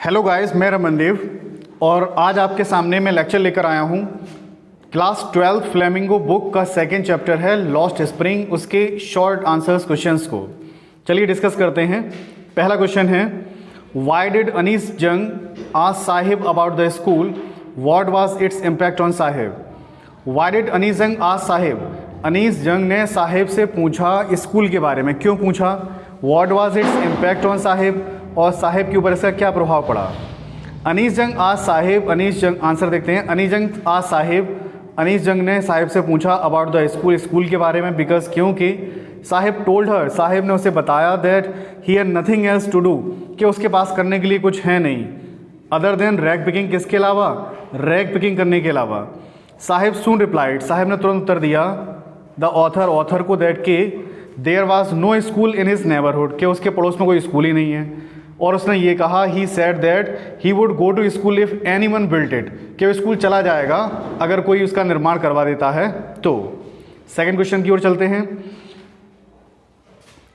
Hello guys, मैं रमनदेव और आज आपके सामने मैं लेक्चर लेकर आया हूँ। क्लास 12 फ्लेमिंगो बुक का सेकंड चैप्टर है लॉस्ट स्प्रिंग, उसके शॉर्ट आंसर्स क्वेश्चंस को चलिए डिस्कस करते हैं। पहला क्वेश्चन है, why did Anees Jung ask Saheb about the school, what was its impact on Saheb. Why did Anees Jung ask Sahib, Anees जंग ने साहिब से पूछा स्कूल के बारे में, क्यों पूछा। What was its impact on Sahib, और साहिब के ऊपर इसका क्या प्रभाव पड़ा। अनीस जंग आज साहिब, अनीस जंग आंसर देखते हैं। अनीस जंग आज साहिब, अनीस जंग ने साहिब से पूछा अबाउट द स्कूल, स्कूल के बारे में, बिकॉज क्योंकि साहिब टोल्ड हर, साहिब ने उसे बताया that he had nothing else to do, कि उसके पास करने के लिए कुछ है नहीं अदर देन रैग पिकिंग, किसके अलावा, रैग पिकिंग करने के अलावा। साहिब सून रिप्लाइड, साहिब ने तुरंत उत्तर दिया द ऑथर, ऑथर को, दैट के there was no school in his neighbourhood, कि उसके पड़ोस में कोई स्कूल ही नहीं है। और उसने ये कहा he said that he would go to school if anyone built it, कि वो स्कूल चला जाएगा अगर कोई उसका निर्माण करवा देता है तो। सेकंड क्वेश्चन की ओर चलते हैं।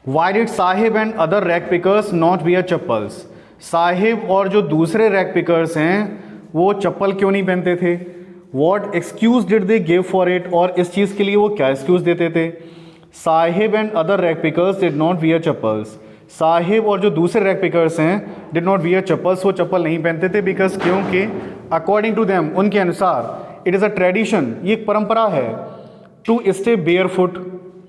Why did Sahib and other rag pickers not wear chappals, Sahib और जो दूसरे रैग पिकर्स हैं वो चप्पल क्यों नहीं पहनते थे। What excuse did they give for it, और इस चीज़ के लिए वो क्या एक्सक्यूज देते थे। Sahib and other rag pickers did not wear chappals, Sahib और जो दूसरे रैग पिकर्स हैं डिड नॉट वियर चप्पल्स, वो चप्पल नहीं पहनते थे बिकॉज क्योंकि अकॉर्डिंग टू देम, उनके अनुसार, इट इज़ अ ट्रेडिशन, ये एक परंपरा है, टू स्टे बेयर फुट,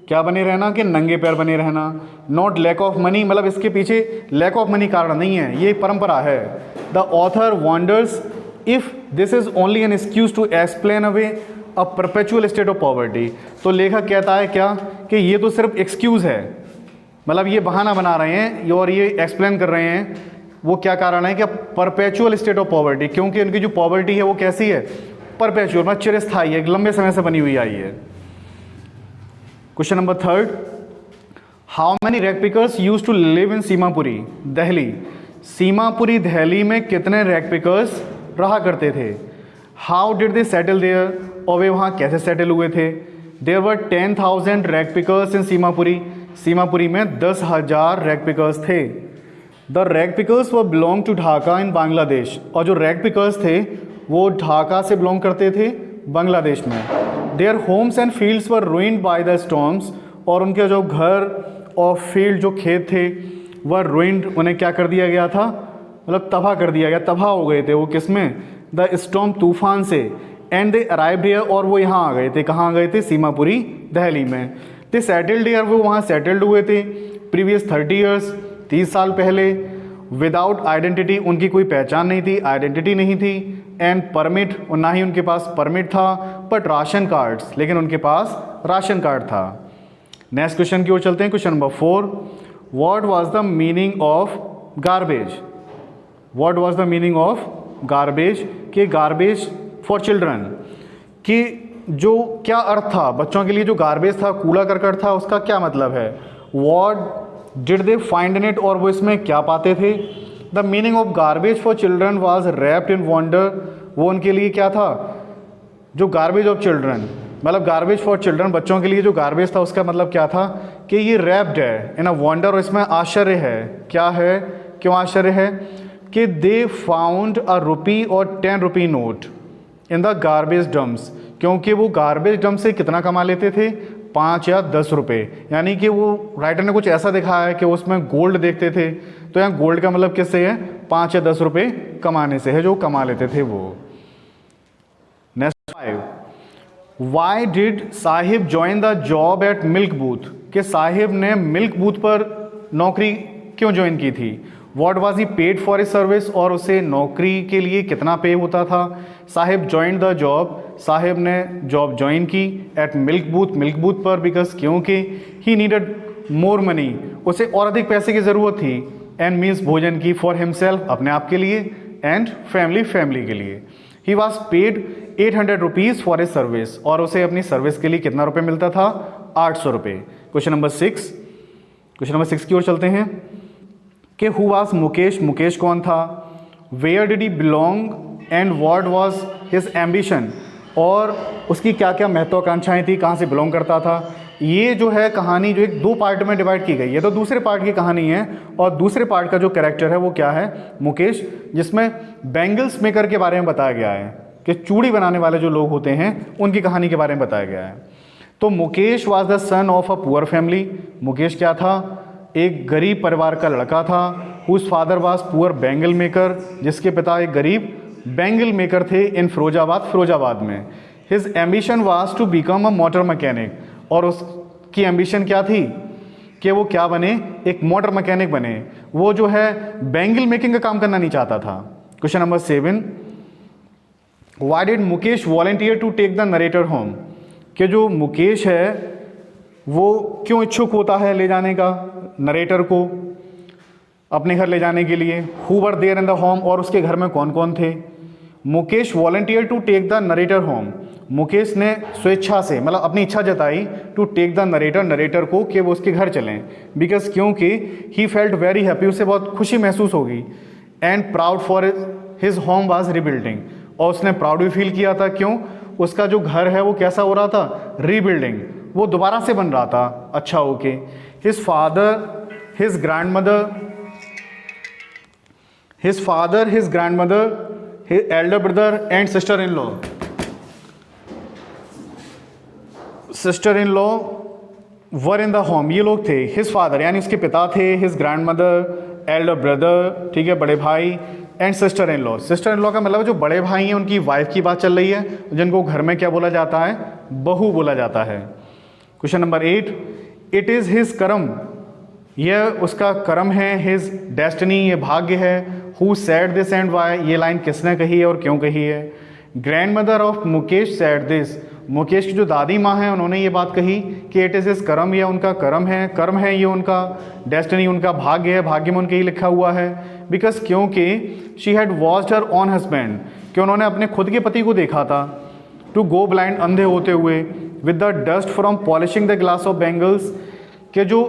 क्या बने रहना, कि नंगे पैर बने रहना। नॉट लैक ऑफ मनी, मतलब इसके पीछे लैक ऑफ मनी कारण नहीं है, ये परंपरा है। The author wonders if this is only an excuse to explain away a perpetual state of poverty, तो लेखक कहता है क्या, कि ये तो सिर्फ एक्सक्यूज़ है, मतलब ये बहाना बना रहे हैं और ये एक्सप्लेन कर रहे हैं वो क्या कारण है, कि परपेचुअल स्टेट ऑफ पॉवर्टी, क्योंकि उनकी जो पॉवर्टी है वो कैसी है, परपेचुअल, मतलब चिरस्थायी है, लंबे समय से बनी हुई आई है। Question number third, how many rag pickers use to live in Seemapuri Delhi, Seemapuri Delhi में कितने रैग पिकर्स रहा करते थे। How did they settle there, और वे वहाँ कैसे सेटल हुए थे। There were 10,000 rag pickers in Seemapuri, Seemapuri में 10,000 रैग पिकर्स थे। The rag pickers were belong to Dhaka in Bangladesh, और जो रैग पिकर्स थे वो ढाका से बिलोंग करते थे बांग्लादेश में। Their homes and fields were ruined by the storms, और उनके जो घर और फील्ड, जो खेत थे, वह रुइंड, उन्हें क्या कर दिया गया था, मतलब तबाह कर दिया गया, तबाह हो गए थे वो, किसमें, द स्टॉर्म, तूफान से। एंड दे अराइव्ड हियर, और वो यहाँ आ गए थे, कहाँ आ गए थे, सीमापुरी दिल्ली में। दे सेटल्ड हियर, वो वहाँ सेटल्ड हुए थे प्रीवियस 30 ईयर्स, 30 साल पहले। विदाउट आइडेंटिटी, उनकी कोई पहचान नहीं थी, आइडेंटिटी नहीं थी। एंड परमिट, और ना ही उनके पास परमिट था, बट राशन कार्ड्स, लेकिन उनके पास राशन कार्ड था। नेक्स्ट क्वेश्चन की ओर चलते हैं। Question number 4, what was the meaning of garbage, what was the meaning of garbage, कि गार्बेज फॉर चिल्ड्रन, कि जो क्या अर्थ था बच्चों के लिए, जो गार्बेज था, कूड़ा करकट था, उसका क्या मतलब है। What did they find in it, और वो इसमें क्या पाते थे। The meaning of garbage for children was wrapped in wonder, वो उनके लिए क्या था, जो गार्बेज ऑफ चिल्ड्रन, मतलब गार्बेज फॉर चिल्ड्रन, बच्चों के लिए जो गार्बेज था उसका मतलब क्या था, कि ये रैप्ड है इन अ वॉन्डर, और इसमें आश्चर्य है, क्या है, क्यों आश्चर्य है, कि दे फाउंड अ रुपी और 10 rupee note in the garbage dumps, क्योंकि वो गार्बेज डंप से कितना कमा लेते थे, 5 या 10 रुपये। यानी कि वो राइटर ने कुछ ऐसा दिखाया है कि उसमें गोल्ड देखते थे, तो यहाँ गोल्ड का मतलब किससे है, 5 या 10 रुपये कमाने से है, जो कमा लेते थे वो। Next 5, why did Sahib join the job eight milk booth, कि साहिब ने मिल्क बूथ पर नौकरी क्यों ज्वाइन की थी। What was he paid for a service, और उसे नौकरी के लिए कितना पे होता था। Saheb join the job, Saheb ने जॉब ज्वाइन की at milk booth, milk booth पर, बिकॉज क्योंकि ही नीडेड मोर मनी, उसे और अधिक पैसे की ज़रूरत थी। एंड मीन्स भोजन की, फॉर हिमसेल्फ, अपने आप के लिए, एंड फैमिली, फैमिली के लिए। He was paid 800 rupees for a service, और उसे अपनी सर्विस के लिए कितना रुपये मिलता था, 800 रुपये। क्वेश्चन नंबर 6, क्वेश्चन नंबर 6 की ओर चलते हैं, कि हु वाज मुकेश, मुकेश कौन था। Where did he belong and what was his ambition, और उसकी क्या क्या महत्वाकांक्षाएं थी, कहाँ से बिलोंग करता था। ये जो है कहानी जो एक 2 पार्ट में डिवाइड की गई है, तो दूसरे पार्ट की कहानी है, और दूसरे पार्ट का जो कैरेक्टर है वो क्या है, मुकेश, जिसमें बैंगल्स मेकर के बारे में बताया गया है कि चूड़ी बनाने वाले जो लोग होते हैं उनकी कहानी के बारे में बताया गया है। तो Mukesh was the son of a poor family. Mukesh क्या था, एक गरीब परिवार का लड़का था। Whose father was poor bangle maker, जिसके पिता एक गरीब बैंगल मेकर थे इन फिरोजाबाद में। His ambition was to become a motor mechanic, और उसकी एम्बिशन क्या थी कि वो क्या बने, एक मोटर मैकेनिक बने। वो जो है बैंगल मेकिंग का काम करना नहीं चाहता था। Question number 7, why did Mukesh volunteer to take the narrator home, कि जो मुकेश है वो क्यों इच्छुक होता है ले जाने का नरेटर को अपने घर ले जाने के लिए। Who were there in the home, और उसके घर में कौन कौन थे। Mukesh volunteer to take the narrator home, Mukesh ने स्वेच्छा से मतलब अपनी इच्छा जताई टू टेक द नरेटर को कि वो उसके घर चलें, बिकॉज क्योंकि ही फेल्ट वेरी हैप्पी, उसे बहुत खुशी महसूस होगी, and proud for his home was rebuilding, और उसने प्राउड भी फील किया था। क्यों, उसका जो घर है वो कैसा हो रहा था, रीबिल्डिंग, वो दोबारा से बन रहा था अच्छा होके। His father, his grandmother, his grandmother, his Elder brother and sister in law were in the home, ये लोग थे। हिज फादर यानी उसके पिता थे, हिज ग्रैंडमदर, एल्डर ब्रदर, ठीक है, बड़े भाई, एंड सिस्टर इन लॉ का मतलब जो बड़े भाई हैं उनकी वाइफ की बात चल रही है, जिनको घर में क्या बोला जाता है, बहू बोला जाता है। Question number 8, it is his कर्म, यह उसका कर्म है, हिज डेस्टिनी, ये भाग्य है। Who said this and why, ये लाइन किसने कही है और क्यों कही है। Grandmother of Mukesh said this, Mukesh की जो दादी माँ हैं उन्होंने ये बात कही कि इट इज़ हिज कर्म, यह उनका कर्म है ये उनका, डेस्टिनी उनका भाग्य है, भाग्य में उनके ही लिखा हुआ है। बिकॉज क्योंकि she had watched her on husband, कि उन्होंने अपने खुद के पति को देखा था, टू गो ब्लाइंड, अंधे होते हुए, with the dust from polishing the glass of bangles, के जो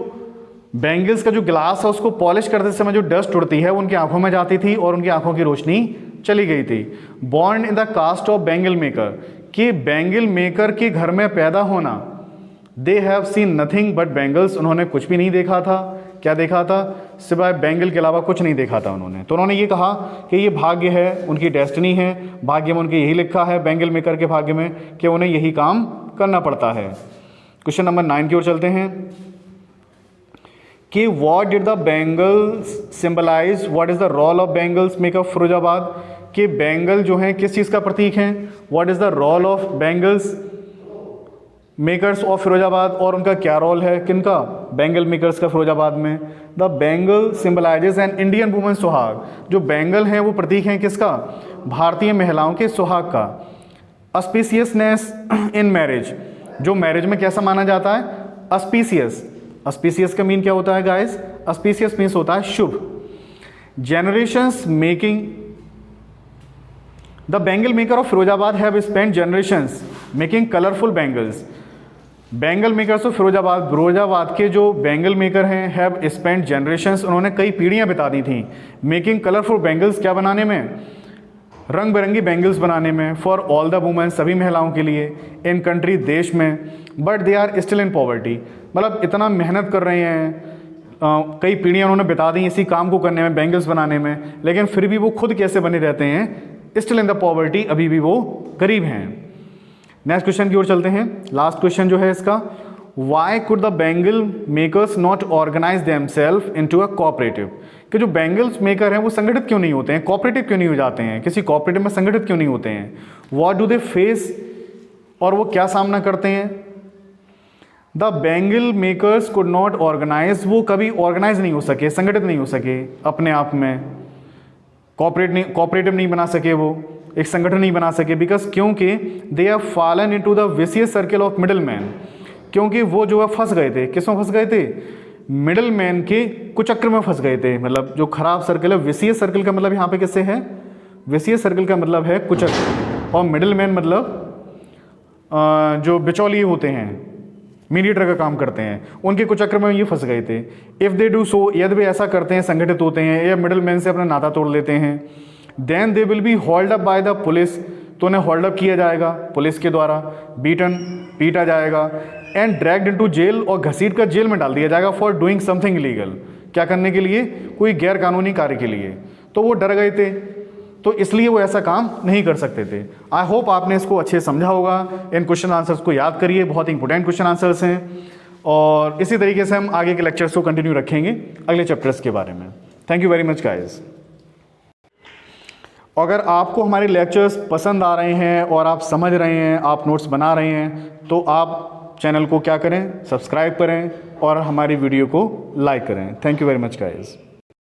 बैंगल्स का जो ग्लास है उसको पॉलिश करते समय जो डस्ट उड़ती है वो उनकी आंखों में जाती थी और उनकी आंखों की रोशनी चली गई थी। Born in the caste of bangle maker, कि बैंगल मेकर के घर में पैदा होना। They have seen nothing but bangles, उन्होंने कुछ भी नहीं देखा था। क्या देखा था, सिवाय बैंगल के अलावा कुछ नहीं देखा था उन्होंने। तो उन्होंने ये कहा कि ये भाग्य है, उनकी डेस्टिनी है, भाग्य में उनके यही लिखा है, बैंगल मेकर के भाग्य में, कि उन्हें यही काम करना पड़ता है। क्वेश्चन नंबर 9 की ओर चलते हैं कि what did the bangles symbolise, what is the role of bangles make of Firozabad, कि बैंगल जो हैं किस चीज़ का प्रतीक हैं। What is the role of bangles makers of Firozabad, और उनका क्या रोल है, किनका, बैंगल मेकर्स का फिरोजाबाद में। The bangle symbolises an Indian women सुहाग, जो बैंगल हैं वो प्रतीक हैं किसका, भारतीय महिलाओं के सुहाग का। अस्पीसियसनेस इन मैरिज, जो मैरिज में कैसा माना जाता है, अस्पीसियस। अस्पीसियस का मीन क्या होता है गाइस, अस्पीसियस मीन्स होता है शुभ। Generations making, the bangle maker of Firozabad have spend generations making colourful bangles. Bangle makers of Firozabad के जो बैंगल मेकर हैं, हैव स्पेंड जनरेशंस, उन्होंने कई पीढ़ियां बिता दी थी, मेकिंग कलरफुल बैंगल्स, क्या बनाने में, रंग बिरंगी बैंगल्स बनाने में, फॉर ऑल द वुमेन, सभी महिलाओं के लिए, इन कंट्री, देश में, but they are still in poverty, मतलब इतना मेहनत कर रहे हैं, कई पीढ़ियाँ उन्होंने बिता दी इसी काम को करने में, बैंगल्स बनाने में, लेकिन फिर भी वो खुद कैसे बने रहते हैं, स्टिल इन द पॉवर्टी, अभी भी वो गरीब हैं। नेक्स्ट क्वेश्चन की ओर चलते हैं, लास्ट क्वेश्चन जो है इसका, why could the bangle makers not organise themself into a cooperative, कि जो बैंगल्स मेकर हैं वो संगठित क्यों नहीं होते हैं, कोऑपरेटिव क्यों नहीं हो जाते हैं, किसी कोऑपरेटिव में संगठित क्यों नहीं होते हैं। व्हाट डू दे फेस, और वो क्या सामना करते हैं। The bangle makers could not organise, वो कभी ऑर्गेनाइज नहीं हो सके, संगठित नहीं हो सके अपने आप में, कोऑपरेटिव नहीं बना सके, वो एक संगठन नहीं बना सके, बिकॉज क्योंकि they have fallen into the vicious circle of middle man, क्योंकि वो जो है फंस गए थे, किसमें फंस गए थे, मिडिल मैन के कुचक्र में फंस गए थे। मतलब जो खराब सर्कल है, विशियस सर्कल का मतलब यहाँ पे किससे है, विशियस सर्कल का मतलब है कुचक्र, और मिडिल मैन मतलब जो बिचौलिए होते हैं, मीडिएटर का काम करते हैं, उनके कुचक्र में ये फंस गए थे। इफ़ दे डू सो, यदि वे ऐसा करते हैं, संगठित होते हैं या मिडिल मैन से अपना नाता तोड़ लेते हैं, then they will be hold up by the police, तो उन्हें होल्ड अप किया जाएगा पुलिस के द्वारा, बीटन, पीटा जाएगा, एंड ड्रैग्ड इनटू जेल, और घसीट कर जेल में डाल दिया जाएगा फॉर डूइंग समथिंग इलीगल, क्या करने के लिए, कोई गैर कानूनी कार्य के लिए। तो वो डर गए थे, तो इसलिए वो ऐसा काम नहीं कर सकते थे। आई होप आपने इसको अच्छे से समझा होगा। इन क्वेश्चन आंसर्स को याद करिए, बहुत इंपॉर्टेंट क्वेश्चन आंसर्स हैं, और इसी तरीके से हम आगे के लेक्चर्स को कंटिन्यू रखेंगे अगले चैप्टर्स के बारे में। Thank you very much guys. अगर आपको हमारे लेक्चर्स पसंद आ रहे हैं और आप समझ रहे हैं, आप नोट्स बना रहे हैं, तो आप चैनल को क्या करें, सब्सक्राइब करें और हमारी वीडियो को लाइक करें। Thank you very much guys.